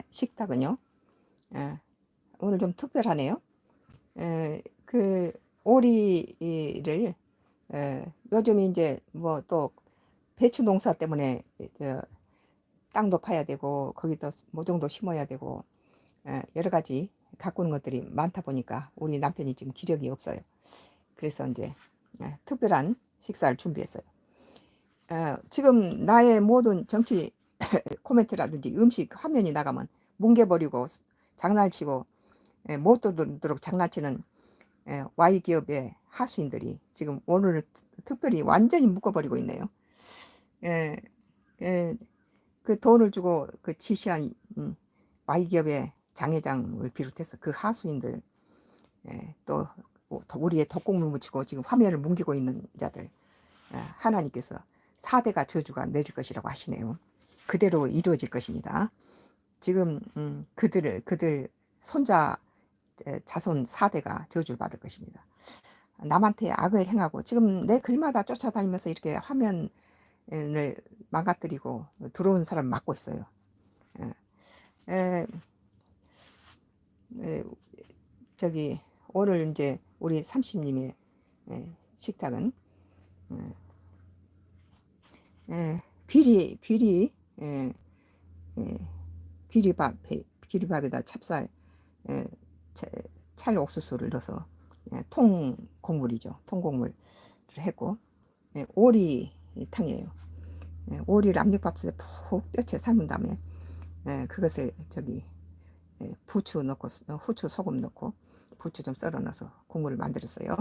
식탁은요. 예, 오늘 좀 특별하네요. 그 오리를 요즘 이제 뭐 또 배추 농사 때문에 땅도 파야 되고 거기도 모종도 심어야 되고 여러 가지 가꾸는 것들이 많다 보니까 우리 남편이 지금 기력이 없어요. 그래서 이제 특별한 식사를 준비했어요. 지금 나의 모든 정치 코멘트라든지 음식 화면이 나가면 뭉개버리고 장난치고 못 들도록 장난치는 Y 기업의 하수인들이 지금 오늘 특별히 완전히 묶어버리고 있네요. 예, 예, 그 돈을 주고 그 지시한 Y 기업의 장회장을 비롯해서 그 하수인들, 또 우리의 덕공물 묻히고 지금 화면을 뭉개고 있는 자들, 하나님께서 4대가 저주가 내릴 것이라고 하시네요. 그대로 이루어질 것입니다. 지금 그들 손자 자손 4대가 저주를 받을 것입니다. 남한테 악을 행하고 지금 내 글마다 쫓아다니면서 이렇게 화면을 망가뜨리고 들어온 사람 막고 있어요. 에, 에, 저기 오늘 이제 우리 30님의 식탁은 에, 에, 귀리밥에다 찹쌀, 에, 찰옥수수를 넣어서 통곡물이죠. 통곡물을 했고 오리탕이에요. 오리를 압력밥솥에 푹 뼈채 삶은 다음에 그것을 저기 부추 넣고 후추 소금 넣고 부추 좀 썰어 넣어서 국물을 만들었어요.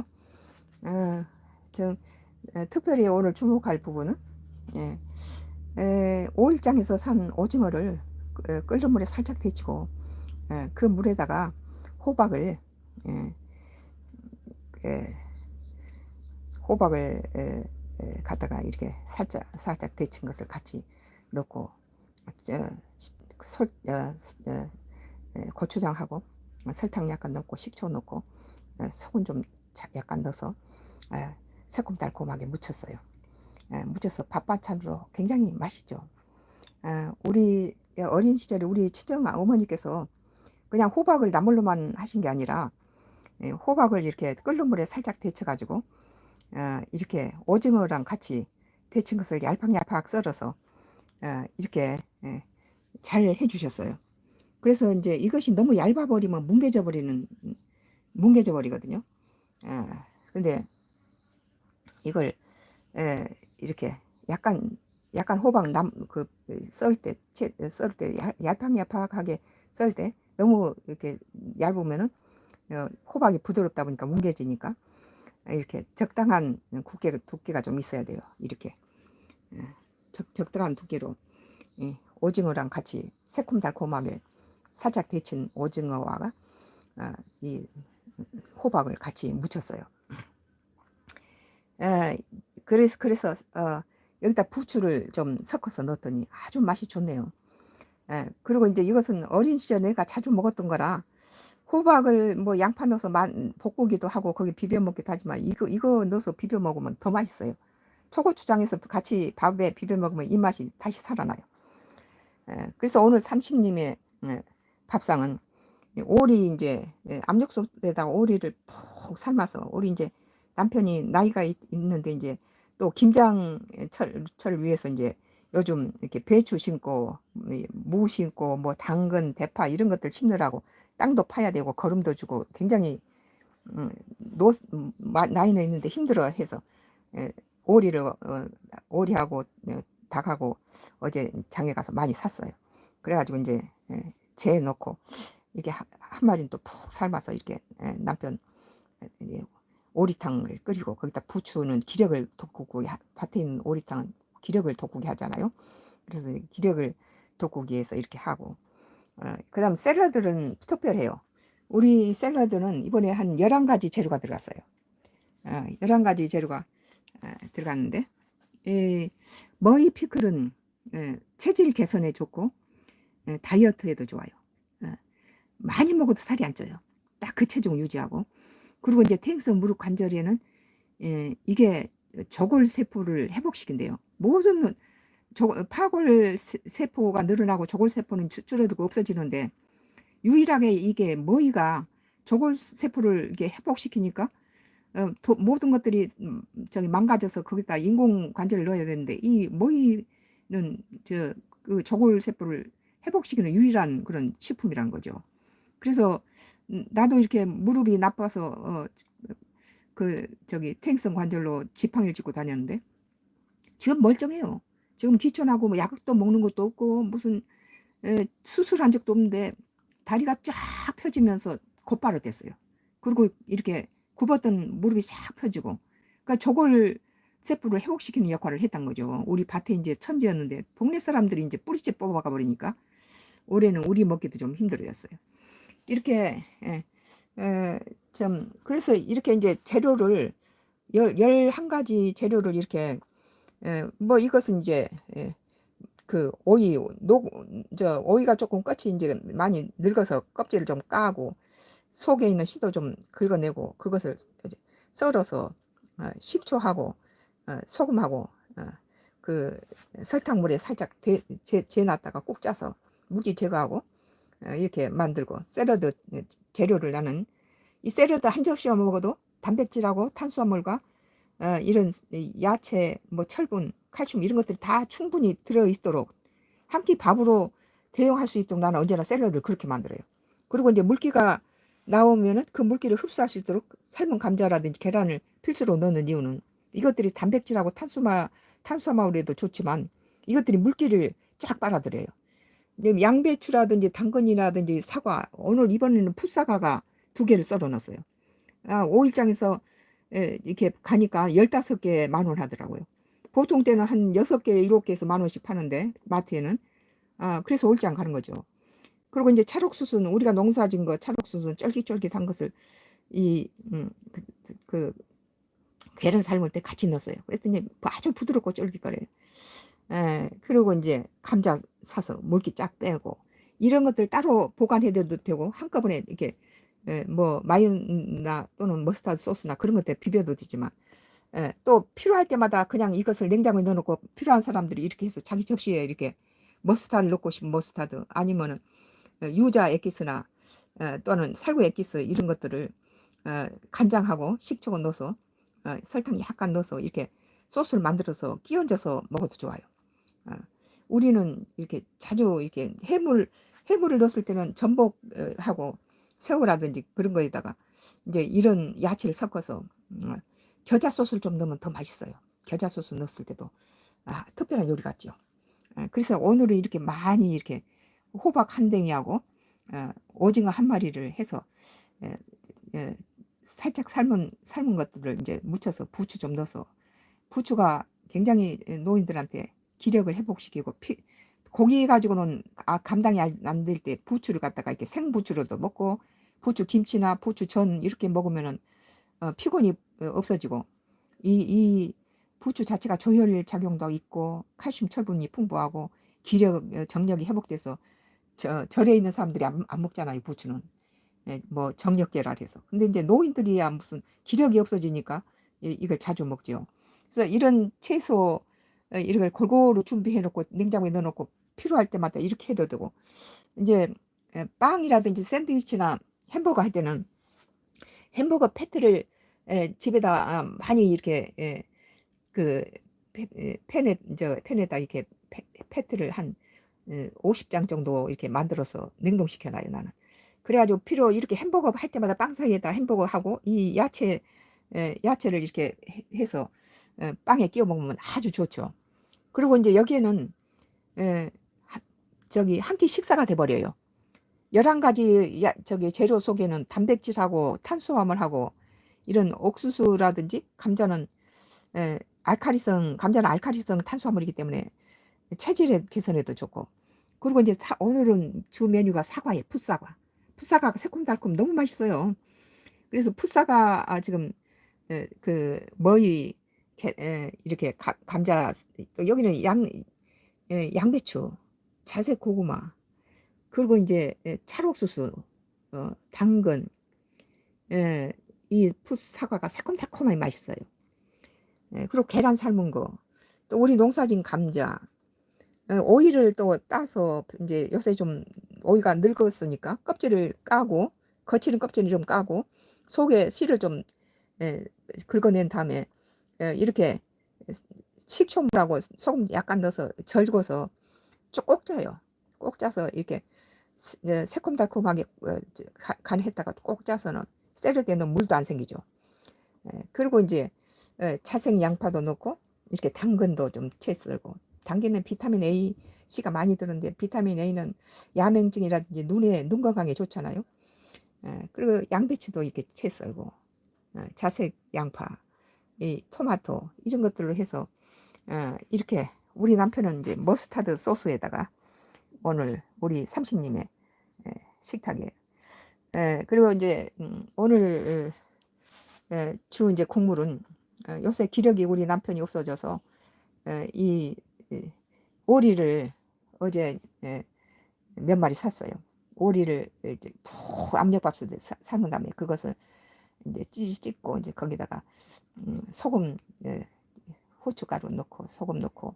저 특별히 오늘 주목할 부분은 오일장에서 산 오징어를 끓는 물에 살짝 데치고 그 물에다가 호박을 호박을 갖다가 이렇게 살짝 데친 것을 같이 넣고 고추장하고 설탕 약간 넣고 식초 넣고 소금 좀 약간 넣어서 새콤달콤하게 무쳤어요. 무쳐서 밥 반찬으로 굉장히 맛있죠. 우리 어린 시절에 우리 친정 어머니께서 그냥 호박을 나물로만 하신 게 아니라 호박을 이렇게 끓는 물에 살짝 데쳐가지고 이렇게 오징어랑 같이 데친 것을 얄팍얄팍 썰어서 이렇게 잘 해주셨어요. 그래서 이제 이것이 너무 얇아버리면 뭉개져 버리거든요. 근데 이걸 이렇게 약간 호박 썰 때 얄팍얄팍하게 썰 때 너무 이렇게 얇으면은 호박이 부드럽다 보니까 뭉개지니까 이렇게 적당한 두께가 좀 있어야 돼요. 이렇게 적당한 두께로 오징어랑 같이 새콤달콤하게 살짝 데친 오징어와 이 호박을 같이 무쳤어요. 그래서 여기다 부추를 좀 섞어서 넣었더니 아주 맛이 좋네요. 그리고 이제 이것은 어린 시절 내가 자주 먹었던 거라 호박을 뭐 양파 넣어서 볶기도 하고 거기 비벼 먹기도 하지만 이거 넣어서 비벼 먹으면 더 맛있어요. 초고추장에서 같이 밥에 비벼 먹으면 이 맛이 다시 살아나요. 그래서 오늘 삼식님의 밥상은 오리 이제 압력솥에다가 오리를 푹 삶아서 우리 이제 남편이 나이가 있는데 이제 또 김장철 위해서 이제 요즘 이렇게 배추 심고 무 심고 뭐 당근 대파 이런 것들 심느라고 땅도 파야 되고 거름도 주고 굉장히 나이는 있는데 힘들어 해서 오리하고 닭하고 어제 장에 가서 많이 샀어요. 그래가지고 이제 재에 넣고 이게 한 마리는 또 푹 삶아서 이렇게 남편 오리탕을 끓이고 거기다 부추는 기력을 돋구고 밭에 있는 오리탕은 기력을 돋구게 하잖아요. 그래서 기력을 돋구기 위해서 이렇게 하고 그 다음 샐러드는 특별해요. 우리 샐러드는 이번에 한 11가지 재료가 들어갔어요. 11가지 재료가 들어갔는데 머위 피클은 체질 개선에 좋고 다이어트에도 좋아요. 많이 먹어도 살이 안 쪄요. 딱 그 체중 유지하고. 그리고 이제 퇴행성 무릎 관절에는 이게 저골 세포를 회복시킨대요. 모든 파골 세포가 늘어나고 조골 세포는 줄어들고 없어지는데 유일하게 이게 머위가 조골 세포를 이게 회복시키니까 모든 것들이 저기 망가져서 거기다 인공 관절을 넣어야 되는데 이 머위는 그 조골 세포를 회복시키는 유일한 그런 식품이란 거죠. 그래서 나도 이렇게 무릎이 나빠서 그 저기 퇴행성 관절로 지팡이를 짚고 다녔는데 지금 멀쩡해요. 지금 귀촌하고 뭐 약도 먹는 것도 없고 무슨 수술한 적도 없는데 다리가 쫙 펴지면서 곧바로 됐어요. 그리고 이렇게 굽었던 무릎이 싹 펴지고, 그러니까 저걸 세포를 회복시키는 역할을 했던 거죠. 우리 밭에 이제 천지였는데 동네 사람들이 이제 뿌리째 뽑아가 버리니까 올해는 우리 먹기도 좀 힘들어졌어요. 이렇게 좀 그래서 이렇게 이제 재료를 11가지 재료를 이렇게 뭐 이것은 이제 그 오이 오이가 조금 끝이 이제 많이 늙어서 껍질을 좀 까고 속에 있는 씨도 좀 긁어내고 그것을 이제 썰어서 식초하고 소금하고 그 설탕물에 살짝 재놨다가 꾹 짜서 물기 제거하고 이렇게 만들고 샐러드 재료를 나는 이 샐러드 한 접시만 먹어도 단백질하고 탄수화물과 이런 야채, 뭐 철분, 칼슘 이런 것들이 다 충분히 들어있도록 한 끼 밥으로 대용할 수 있도록 나는 언제나 샐러드를 그렇게 만들어요. 그리고 이제 물기가 나오면은 그 물기를 흡수할 수 있도록 삶은 감자라든지 계란을 필수로 넣는 이유는 이것들이 단백질하고 탄수화물에도 좋지만 이것들이 물기를 쫙 빨아들여요. 양배추라든지 당근이라든지 사과, 오늘 이번에는 풋사과가 2개를 썰어 넣었어요. 5일장에서 이렇게 가니까 15개 10,000원 하더라고요. 보통 때는 한 6개, 7개에서 10,000원씩 파는데 마트에는 그래서 5일장 가는 거죠. 그리고 이제 찰옥수수는 우리가 농사진 거 찰옥수수는 쫄깃쫄깃한 것을 그 계란 삶을 때 같이 넣었어요. 그랬더니 아주 부드럽고 쫄깃거려요. 그리고 이제 감자 사서 물기 쫙 빼고 이런 것들 따로 보관해둬도 되고 한꺼번에 이렇게 뭐 마요나 또는 머스타드 소스나 그런 것들 비벼도 되지만 또 필요할 때마다 그냥 이것을 냉장고에 넣어놓고 필요한 사람들이 이렇게 해서 자기 접시에 이렇게 머스타드 넣고 싶은 머스타드 아니면은 유자 엑기스나 또는 살구 엑기스 이런 것들을 간장하고 식초 넣어서 설탕 약간 넣어서 이렇게 소스를 만들어서 끼얹어서 먹어도 좋아요. 우리는 이렇게 자주 이렇게 해물을 넣었을 때는 전복하고 새우라든지 그런 거에다가 이제 이런 야채를 섞어서 겨자 소스를 좀 넣으면 더 맛있어요. 겨자 소스 넣었을 때도 특별한 요리 같죠. 그래서 오늘은 이렇게 많이 이렇게 호박 한 댕이하고 오징어 한 마리를 해서 살짝 삶은 것들을 이제 묻혀서 부추 좀 넣어서 부추가 굉장히 노인들한테 기력을 회복시키고 고기 가지고는 감당이 안 될 때 부추를 갖다가 이렇게 생부추로도 먹고 부추 김치나 부추 전 이렇게 먹으면은 피곤이 없어지고 이 부추 자체가 조혈 작용도 있고 칼슘 철분이 풍부하고 기력 정력이 회복돼서 절에 있는 사람들이 안 먹잖아요. 부추는 뭐 정력제라 해서. 근데 이제 노인들이야 무슨 기력이 없어지니까 이걸 자주 먹죠. 그래서 이런 채소 이걸 골고루 준비해 놓고 냉장고에 넣어 놓고 필요할 때마다 이렇게 해도 되고 이제 빵이라든지 샌드위치나 햄버거 할 때는 햄버거 패트를 집에다 많이 이렇게 그 팬에다 이렇게 패트를 한 50장 정도 이렇게 만들어서 냉동시켜 놔요. 나는 그래가지고 이렇게 햄버거 할 때마다 빵 사이에다 햄버거 하고 이 야채를 이렇게 해서 빵에 끼워 먹으면 아주 좋죠. 그리고 이제 여기에는 저기 한 끼 식사가 돼버려요. 11가지 저기 재료 속에는 단백질하고 탄수화물하고 이런 옥수수라든지 감자는 감자는 알칼리성 탄수화물이기 때문에 체질 개선에도 좋고 그리고 이제 오늘은 주 메뉴가 사과예요. 풋사과가 새콤달콤 너무 맛있어요. 그래서 풋사과 지금 그 머위 이렇게 감자 또 여기는 양배추 자색 고구마 그리고 이제 찰옥수수 당근 이 풋사과가 새콤달콤하게 맛있어요. 그리고 계란 삶은 거 또 우리 농사진 감자 오이를 또 따서 이제 요새 좀 오이가 늙었으니까 껍질을 까고 거치는 껍질을 좀 까고 속에 씨를 좀 예, 긁어낸 다음에 이렇게 식초물하고 소금 약간 넣어서 절고서 쭉 짜요. 꼭 짜서 이렇게 새콤달콤하게 간했다가 꼭 짜서는 샐러드에는 물도 안 생기죠. 그리고 이제 차생 양파도 넣고 이렇게 당근도 좀 채 썰고 당근은 비타민 A, C가 많이 드는데 비타민 A는 야맹증이라든지 눈 건강에 좋잖아요. 그리고 양배추도 이렇게 채 썰고 자색 양파, 이 토마토 이런 것들로 해서 이렇게 우리 남편은 이제 머스타드 소스에다가 오늘 우리 삼식님의 식탁에 그리고 이제 오늘 주 이제 국물은 요새 기력이 우리 남편이 없어져서 이 오리를 어제 몇 마리 샀어요. 오리를 이제 푹 압력밥솥에 삶은 다음에 그것을 이제 찢고 이제 거기다가 소금 후춧가루 넣고 소금 넣고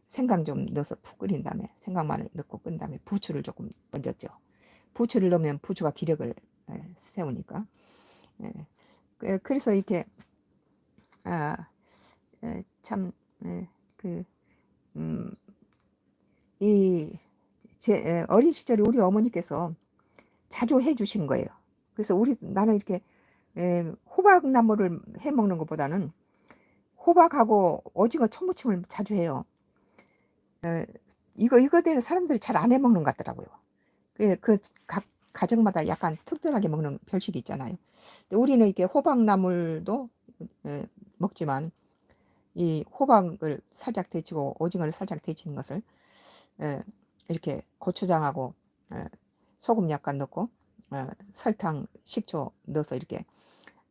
생강 좀 넣어서 푹 끓인 다음에 생강마늘 넣고 끓인 다음에 부추를 조금 얹었죠. 부추를 넣으면 부추가 기력을 세우니까. 그래서 이렇게 참 그 제 어린 시절에 우리 어머니께서 자주 해주신 거예요. 그래서 나는 이렇게 호박나물을 해 먹는 것보다는 호박하고 오징어 초무침을 자주 해요. 이거 되는 사람들이 잘 안 해 먹는 것 같더라고요. 각 가정마다 약간 특별하게 먹는 별식이 있잖아요. 근데 우리는 이렇게 호박나물도 먹지만 이 호박을 살짝 데치고 오징어를 살짝 데치는 것을 이렇게 고추장하고 소금 약간 넣고 설탕, 식초 넣어서 이렇게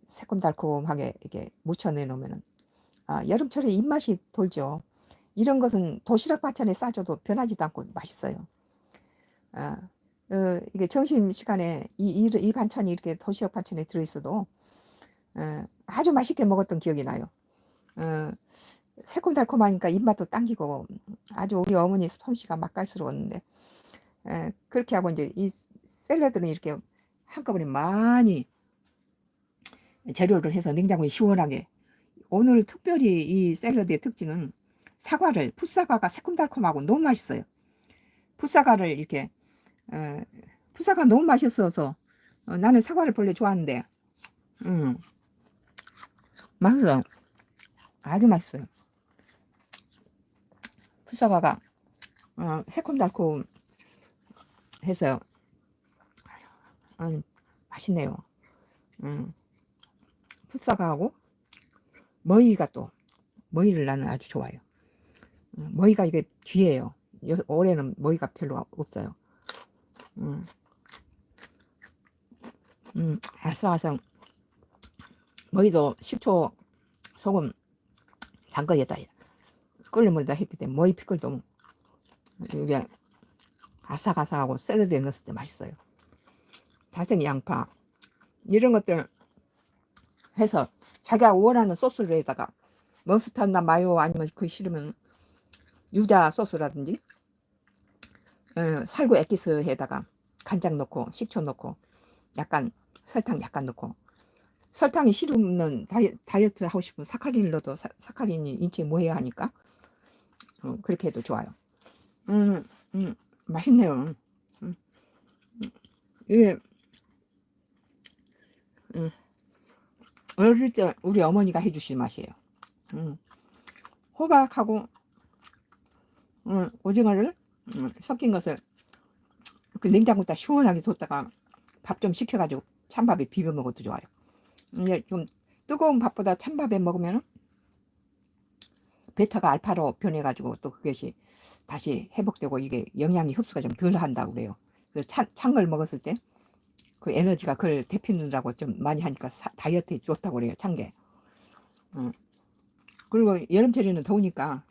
새콤달콤하게 이렇게 무쳐내 놓으면은 여름철에 입맛이 돌죠. 이런 것은 도시락 반찬에 싸줘도 변하지도 않고 맛있어요. 이게 점심시간에 이 반찬이 이렇게 도시락 반찬에 들어있어도 아주 맛있게 먹었던 기억이 나요. 새콤달콤하니까 입맛도 당기고 아주 우리 어머니 솜씨가 맛깔스러웠는데 그렇게 하고 이제 이 샐러드는 이렇게 한꺼번에 많이 재료를 해서 냉장고에 시원하게 오늘 특별히 이 샐러드의 특징은 풋사과가 새콤달콤하고 너무 맛있어요. 풋사과를 이렇게 풋사과 너무 맛있어서 나는 사과를 본래 좋아하는데 맛있어요. 아주 맛있어요. 풋사과가 새콤달콤 해서 맛있네요. 풋사과하고 머위를 나는 아주 좋아해요. 머위가 이게 귀해요. 올해는 머위가 별로 없어요. 아삭아삭 머위도 식초 소금 담가에다 끓는 물에다 했기 때문에 머위 피클도 이게 아삭아삭하고 샐러드에 넣었을 때 맛있어요. 자색 양파 이런 것들 해서 자기가 원하는 소스에다가 머스타드나 마요 아니면 그 싫으면 유자 소스라든지 살구 엑기스에다가 간장 넣고 식초 넣고 약간 설탕 약간 넣고 설탕이 싫으면 다이어트 하고 싶으면 사카린을 넣어도 사카린이 인체에 뭐해야 하니까 그렇게 해도 좋아요. 맛있네요. 이게 어릴 때 우리 어머니가 해주신 맛이에요. 호박하고 오징어를 섞인 것을 그 냉장고에다 시원하게 뒀다가 밥 좀 식혀가지고 찬밥에 비벼 먹어도 좋아요. 이게 좀 뜨거운 밥보다 찬밥에 먹으면 베타가 알파로 변해가지고 또 그것이 다시 회복되고 이게 영양이 흡수가 좀 덜 한다고 그래요. 찬 걸 먹었을 때 그 에너지가 그걸 데피느라고 좀 많이 하니까 다이어트에 좋다고 그래요. 찬 게. 그리고 여름철에는 더우니까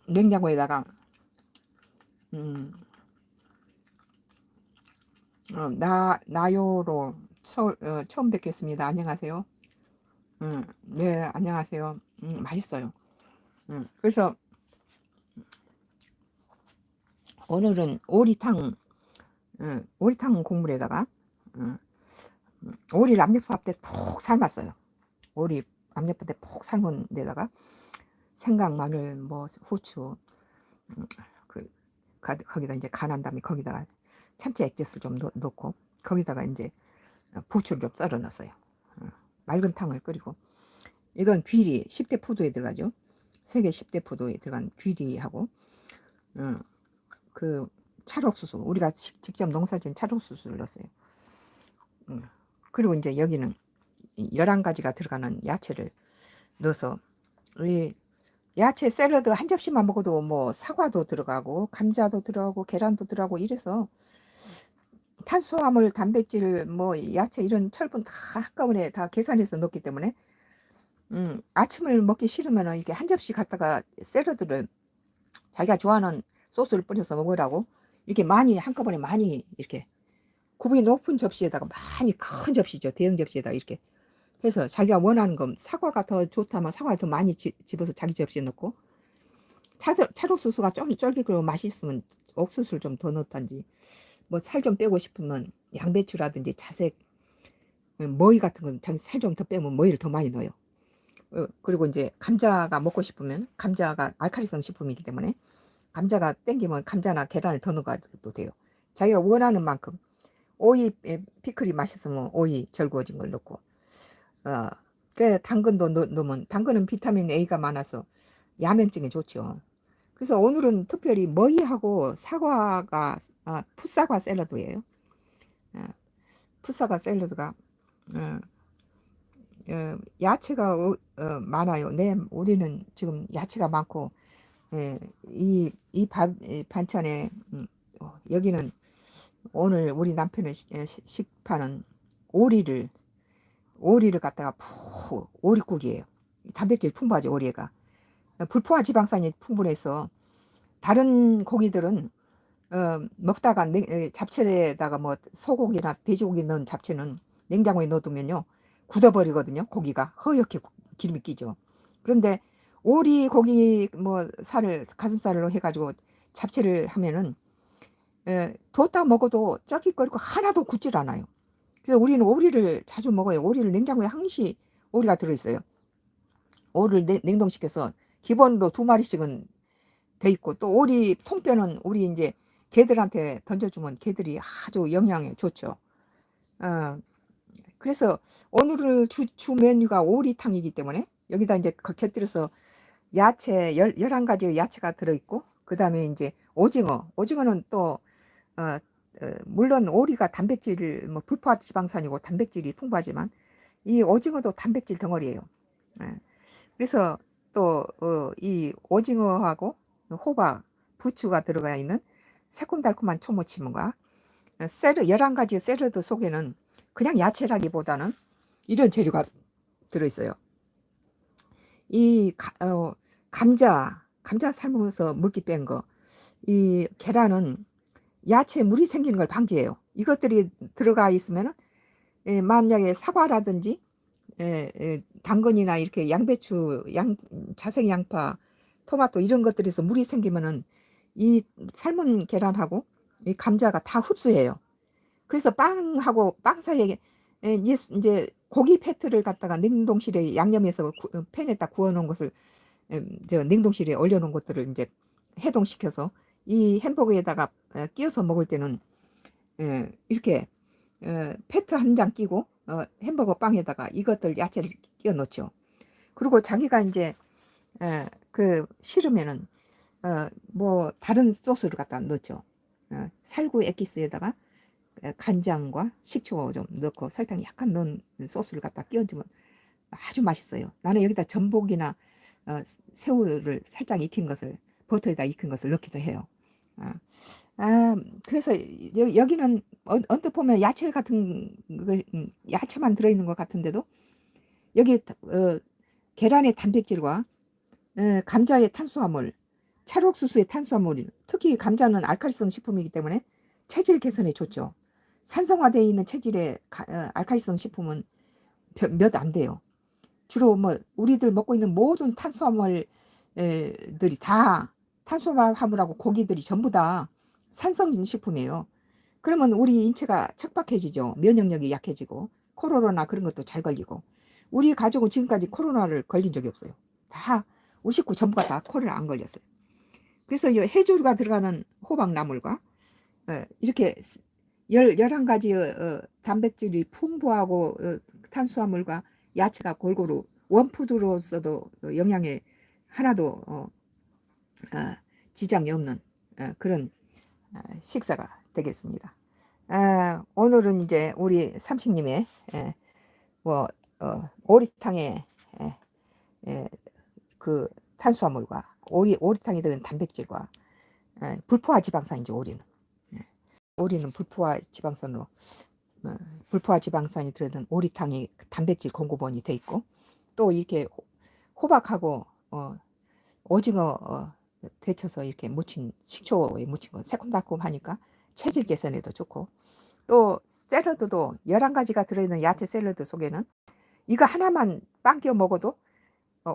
냉장고에다가 나요로 처음 뵙겠습니다. 안녕하세요. 네, 안녕하세요. 맛있어요. 그래서 오늘은 오리탕, 오리탕 국물에다가 오리를 압력밥 때 푹 삶았어요. 오리 압력밥 때 푹 삶은 데다가 생강, 마늘, 뭐 후추, 그 거기다 이제 간한 다음에 거기다가 참치 액젓을 좀 넣고 거기다가 이제 부추를 좀 썰어 넣었어요. 맑은 탕을 끓이고, 이건 귀리 10대 푸드에 들어가죠. 세계 10대 푸드에 들어간 귀리하고 그 찰옥수수, 우리가 직접 농사지은 찰옥수수를 넣었어요. 그리고 이제 여기는 11가지가 들어가는 야채를 넣어서, 이 야채 샐러드 한 접시만 먹어도 뭐 사과도 들어가고 감자도 들어가고 계란도 들어가고 이래서 탄수화물, 단백질, 뭐 야채 이런 철분 다 한꺼번에 다 계산해서 넣기 때문에 아침을 먹기 싫으면 이렇게 한 접시 갖다가 샐러드를 자기가 좋아하는 소스를 뿌려서 먹으라고 이렇게 많이 한꺼번에 많이 이렇게 굽이 높은 접시에다가 많이 큰 접시죠. 대형 접시에다 이렇게 해서 자기가 원하는 건 사과가 더 좋다면 사과를 더 많이 집어서 자기 접시에 넣고, 찰옥수수가 좀 쫄깃하고 맛있으면 옥수수를 좀 더 넣던지, 뭐 살 좀 빼고 싶으면 양배추라든지 자색, 머위 같은 건 자기 살 좀 더 빼면 머위를 더 많이 넣어요. 그리고 이제 감자가 먹고 싶으면, 감자가 알칼리성 식품이기 때문에 감자가 땡기면 감자나 계란을 더 넣어도 돼요. 자기가 원하는 만큼. 오이 피클이 맛있으면 오이 절구어진 걸 넣고, 당근도 넣으면, 당근은 비타민 A가 많아서 야맹증에 좋죠. 그래서 오늘은 특별히 머위하고 사과가 풋사과 샐러드예요. 풋사과 샐러드가 야채가 많아요. 네, 우리는 지금 야채가 많고, 이 반찬에 여기는 오늘 우리 남편의 식판은 오리를 갖다가 푹, 오리국이에요. 단백질 풍부하죠, 오리가. 불포화 지방산이 풍부해서 다른 고기들은 먹다가 잡채에다가 뭐 소고기나 돼지고기 넣은 잡채는 냉장고에 넣어두면요 굳어버리거든요. 고기가 허옇게 기름이 끼죠. 그런데 오리 고기 뭐 살을, 가슴살로 해가지고 잡채를 하면은 뒀다 먹어도 쩔깃거리고 하나도 굳질 않아요. 그래서 우리는 오리를 자주 먹어요. 오리를 냉장고에 항시 오리가 들어있어요. 오리를 냉동시켜서 기본으로 2마리씩은 돼 있고, 또 오리 통뼈는 우리 이제 개들한테 던져주면 개들이 아주 영양에 좋죠. 그래서 오늘의 주 메뉴가 오리탕이기 때문에 여기다 이제 곁들여서 야채 11가지 야채가 들어있고, 그 다음에 이제 오징어는 또 물론 오리가 단백질, 뭐 불포화 지방산이고 단백질이 풍부하지만 이 오징어도 단백질 덩어리예요. 그래서 또 이 오징어하고 호박, 부추가 들어가 있는 새콤달콤한 초무침과 11가지 샐러드 속에는 그냥 야채라기보다는 이런 재료가 들어있어요. 이 감자 삶으면서 물기 뺀 거, 이 계란은 야채에 물이 생기는 걸 방지해요. 이것들이 들어가 있으면 만약에 사과라든지 당근이나 이렇게 양배추, 자색 양파, 토마토 이런 것들에서 물이 생기면은 이 삶은 계란하고 이 감자가 다 흡수해요. 그래서 빵하고 빵 사이에 이제 고기 패트를 갖다가 냉동실에 양념해서 팬에다 구워놓은 것을 저 냉동실에 얼려놓은 것들을 이제 해동시켜서 이 햄버거에다가 끼워서 먹을 때는 이렇게 패트 한 장 끼고 햄버거 빵에다가 이것들 야채를 끼워 넣죠. 그리고 자기가 이제 그 싫으면은 뭐 다른 소스를 갖다 넣죠. 살구 에기스에다가 간장과 식초 좀 넣고 설탕 약간 넣은 소스를 갖다 끼워주면 아주 맛있어요. 나는 여기다 전복이나 새우를 살짝 익힌 것을, 버터에다 익힌 것을 넣기도 해요. 그래서 여기는 언뜻 보면 야채 같은 야채만 들어있는 것 같은데도 여기 계란의 단백질과 감자의 탄수화물, 찰옥수수의 탄수화물, 특히 감자는 알칼리성 식품이기 때문에 체질 개선에 좋죠. 산성화되어 있는 체질의 알칼리성 식품은 몇 안 돼요. 주로 뭐 우리들 먹고 있는 모든 탄수화물들이 다, 탄수화물하고 고기들이 전부 다 산성 식품이에요. 그러면 우리 인체가 척박해지죠. 면역력이 약해지고 코로나 그런 것도 잘 걸리고. 우리 가족은 지금까지 코로나를 걸린 적이 없어요. 다 59 전부가 다 코로나 안 걸렸어요. 그래서 이 해조류가 들어가는 호박나물과 이렇게 11가지 단백질이 풍부하고 탄수화물과 야채가 골고루 원푸드로서도 영양에 하나도 지장이 없는 그런 식사가 되겠습니다. 오늘은 이제 우리 삼식님의 뭐 오리탕에 그 탄수화물과 오리탕에 들은 단백질과 불포화 지방산이죠. 오리는 불포화 지방산으로 불포화 지방산이 들어있는 오리탕이 단백질 공급원이 돼 있고, 또 이렇게 호박하고 오징어 데쳐서 이렇게 무친 식초에 무친 거 새콤달콤하니까 체질 개선에도 좋고, 또 샐러드도 11가지가 들어있는 야채 샐러드 속에는 이거 하나만 빵 끼워 먹어도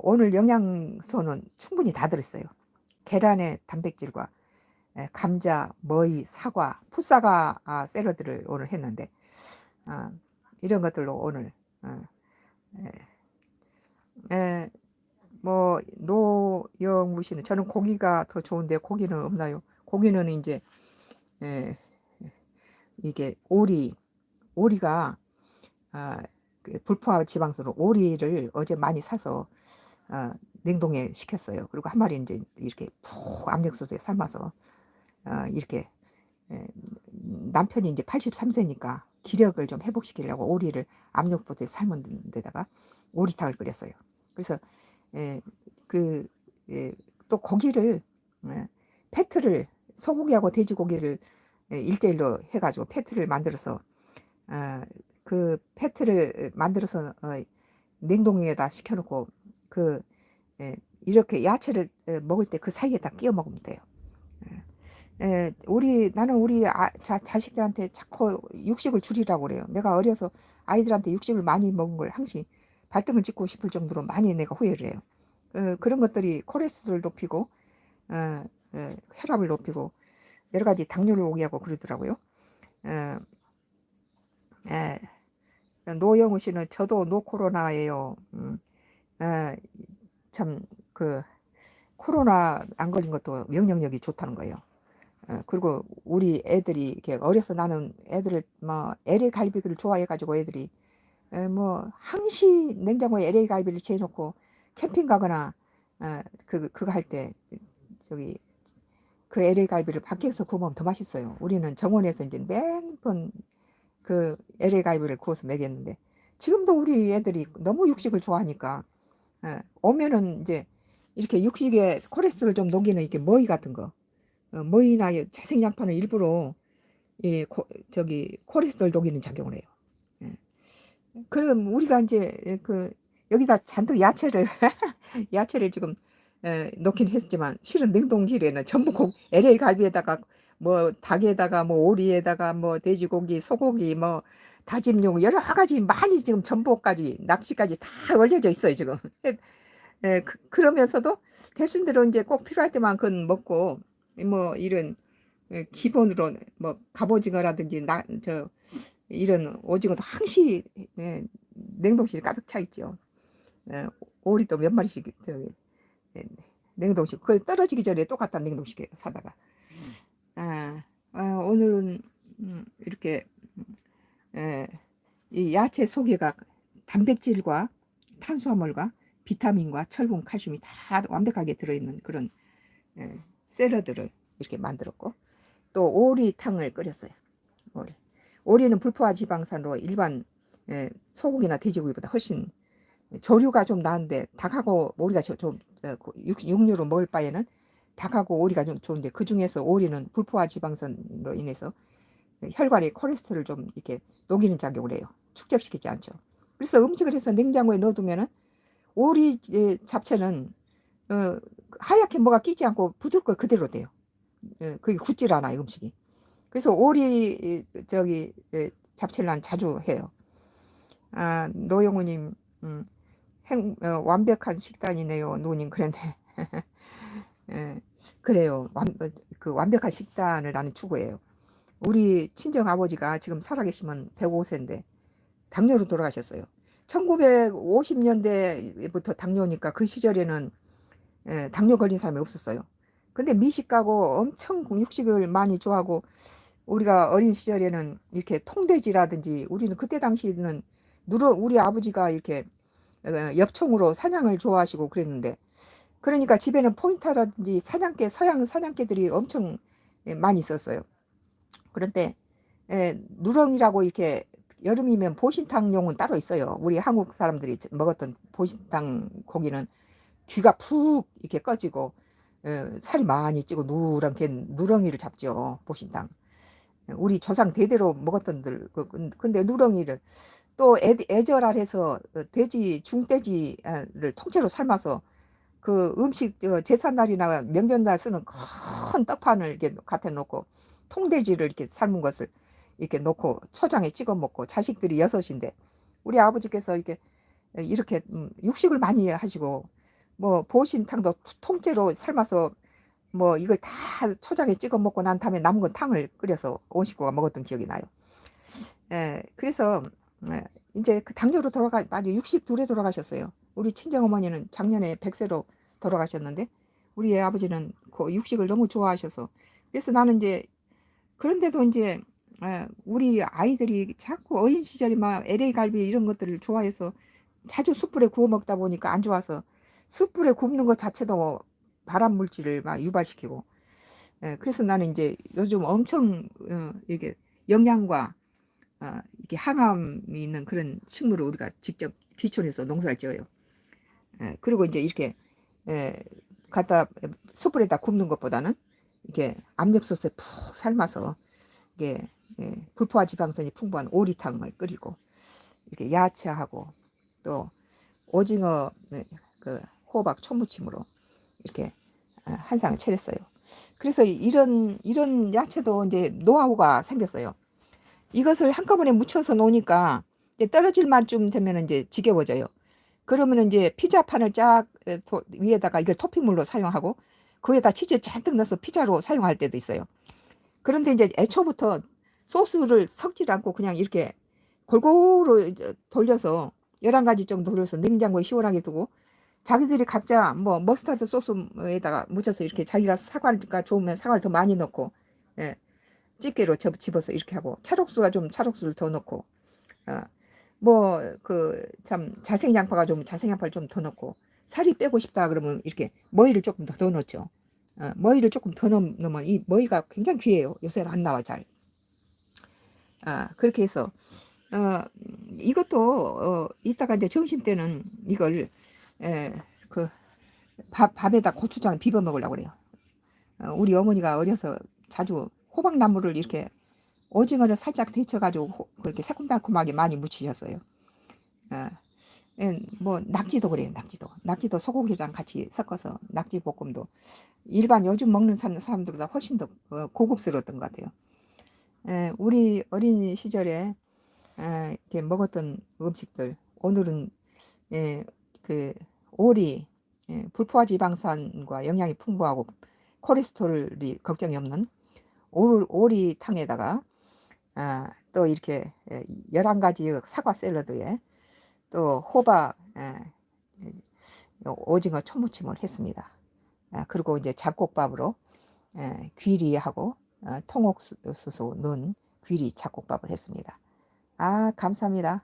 오늘 영양소는 충분히 다 들었어요. 계란의 단백질과 감자, 머위, 사과, 풋사과 샐러드를 오늘 했는데 이런 것들로 오늘 뭐 노영무 씨는 저는 고기가 더 좋은데 고기는 없나요? 고기는 이제 이게 오리가 그 불포화 지방소로 오리를 어제 많이 사서 냉동에 시켰어요. 그리고 한 마리 이제 이렇게 푹 압력솥에 삶아서 이렇게 남편이 이제 83세니까 기력을 좀 회복시키려고 오리를 압력솥에 삶은 데다가 오리탕을 끓였어요. 그래서 또 고기를 패트를 소고기하고 돼지고기를 1대1로 해가지고 패트를 만들어서 그 패트를 만들어서 냉동에다 식혀놓고 이렇게 야채를 먹을 때 그 사이에다 끼워 먹으면 돼요. 나는 우리 자식들한테 자꾸 육식을 줄이라고 그래요. 내가 어려서 아이들한테 육식을 많이 먹은 걸 항상 발등을 찍고 싶을 정도로 많이 내가 후회를 해요. 그런 것들이 콜레스테롤 높이고 혈압을 높이고 여러 가지 당뇨를 오게 하고 그러더라고요. 노영우 씨는 저도 노코로나예요. 참 코로나 안 걸린 것도 면역력이 좋다는 거예요. 그리고 우리 애들이 이렇게 어려서 나는 애들을 뭐 LA 갈비를 좋아해가지고 애들이 뭐 항시 냉장고에 LA 갈비를 재놓고 캠핑 가거나 그거 할 때 저기 그 LA 갈비를 밖에서 구우면 더 맛있어요. 우리는 정원에서 이제 매번 그 LA 갈비를 구워서 먹였는데 지금도 우리 애들이 너무 육식을 좋아하니까 오면은 이제 이렇게 육식에 콜레스테롤 좀 녹이는 이렇게 머위 같은 거 머위나 채생 양파는 일부러 저기 콜레스테롤 녹이는 작용을 해요. 그럼 우리가 이제 여기다 잔뜩 야채를 야채를 지금 넣긴 했지만 실은 냉동실에는 전부 LA 갈비에다가 뭐 닭에다가 뭐 오리에다가 뭐 돼지고기, 소고기, 뭐 다짐육 여러 가지 많이 지금 전복까지 낚시까지 다 얼려져 있어요 지금. 그러면서도 대신대로 이제 꼭 필요할 때만 그건 먹고 뭐 이런 기본으로 뭐 갑오징어라든지 이런 오징어도 항시 냉동실에 가득 차 있죠. 오리도 몇 마리씩 냉동실 그 떨어지기 전에 똑같다 냉동실에 사다가 오늘은 이렇게 이 야채 속에가 단백질과 탄수화물과 비타민과 철분, 칼슘이 다 완벽하게 들어있는 그런 샐러드를 이렇게 만들었고, 또 오리탕을 끓였어요. 오리는 불포화 지방산으로 일반 소고기나 돼지고기보다 훨씬 조류가 좀 나은데 닭하고 오리가 좀 육류로 먹을 바에는 닭하고 오리가 좀 좋은데 그 중에서 오리는 불포화 지방산으로 인해서 혈관에 콜레스테롤을 좀 이렇게 녹이는 작용을 해요. 축적시키지 않죠. 그래서 음식을 해서 냉장고에 넣어두면은 오리 잡채는 하얗게 뭐가 끼지 않고 부드럽고 그대로 돼요. 그게 굳질 않아요 음식이. 그래서 오리 잡채를 난 자주 해요. 노영우님 완벽한 식단이네요. 노님 그랬네. 그래요. 그 완벽한 식단을 나는 추구해요. 우리 친정 아버지가 지금 살아계시면 105세인데 당뇨로 돌아가셨어요. 1950년대부터 당뇨니까 그 시절에는 당뇨 걸린 사람이 없었어요. 근데 미식가고 엄청 육식을 많이 좋아하고, 우리가 어린 시절에는 이렇게 통돼지라든지, 우리는 그때 당시에는 우리 아버지가 이렇게 엽총으로 사냥을 좋아하시고 그랬는데, 그러니까 집에는 포인터라든지 사냥개, 서양 사냥개들이 엄청 많이 있었어요. 그런데 누렁이라고 이렇게 여름이면 보신탕용은 따로 있어요. 우리 한국 사람들이 먹었던 보신탕 고기는 귀가 푹 이렇게 꺼지고 살이 많이 찌고 누렇게 누렁이를 잡죠. 보신탕. 우리 조상 대대로 먹었던들. 근데 누렁이를 또 애절알 해서 돼지 중돼지를 통째로 삶아서 그 음식 제삿날이나 명절날 쓰는 큰 떡판을 이렇게 갖다 놓고 통돼지를 이렇게 삶은 것을 이렇게 놓고 초장에 찍어 먹고, 자식들이 여섯인데 우리 아버지께서 이렇게 육식을 많이 하시고, 뭐 보신탕도 통째로 삶아서 뭐 이걸 다 초장에 찍어 먹고 난 다음에 남은 건 탕을 끓여서 온 식구가 먹었던 기억이 나요. 그래서 이제 그 당뇨로 아주 62에 돌아가셨어요. 우리 친정어머니는 작년에 100세로 돌아가셨는데, 우리 아버지는 그 육식을 너무 좋아하셔서, 그래서 나는 이제, 그런데도 이제 우리 아이들이 자꾸 어린 시절에 막 LA 갈비 이런 것들을 좋아해서 자주 숯불에 구워 먹다 보니까 안 좋아서, 숯불에 굽는 것 자체도 발암 물질을 막 유발시키고, 그래서 나는 이제 요즘 엄청 이렇게 영양과 이렇게 항암이 있는 그런 식물을 우리가 직접 귀촌해서 농사를 지어요. 그리고 이제 이렇게 갖다 숯불에다 굽는 것보다는 이렇게 압력솥에 푹 삶아서 이게 불포화 지방산이 풍부한 오리탕을 끓이고, 이렇게 야채하고 또 오징어 그 호박 초무침으로 이렇게 한 상을 차렸어요. 그래서 이런 야채도 이제 노하우가 생겼어요. 이것을 한꺼번에 묻혀서 놓으니까 이제 떨어질 만쯤 되면 이제 지겨워져요. 그러면 이제 피자판을 쫙 위에다가 이걸 토핑물로 사용하고, 거기에다 치즈 잔뜩 넣어서 피자로 사용할 때도 있어요. 그런데 이제 애초부터 소스를 섞지 않고 그냥 이렇게 골고루 돌려서 11가지 정도 돌려서 냉장고에 시원하게 두고, 자기들이 각자 뭐 머스타드 소스에다가 묻혀서 이렇게 자기가 사과가 좋으면 사과를 더 많이 넣고, 집게로 집어서 이렇게 하고, 찰옥수가 좀 찰옥수를 더 넣고, 뭐 그 참 자생양파가 좀 자생양파를 좀 더 넣고, 살이 빼고 싶다 그러면 이렇게 머위를 조금 더 넣죠. 머위를 조금 더 넣으면 이 머위가 굉장히 귀해요. 요새는 안 나와 잘. 그렇게 해서 이것도 이따가 이제 점심 때는 이걸 그 밥에다 고추장 비벼 먹으려고 그래요. 우리 어머니가 어려서 자주 호박나무를 이렇게 오징어를 살짝 데쳐가지고 그렇게 새콤달콤하게 많이 무치셨어요. 뭐 낙지도 그래요. 낙지도 소고기랑 같이 섞어서 낙지 볶음도 일반 요즘 먹는 사람들보다 훨씬 더 고급스러웠던 것 같아요. 우리 어린 시절에 이렇게 먹었던 음식들, 오늘은 그 오리, 불포화 지방산과 영양이 풍부하고 콜레스테롤이 걱정이 없는 오리탕에다가 또 이렇게 11가지 사과 샐러드에 또 호박, 오징어 초무침을 했습니다. 그리고 이제 잡곡밥으로 귀리하고 통옥수수 넣은 귀리 잡곡밥을 했습니다. 감사합니다.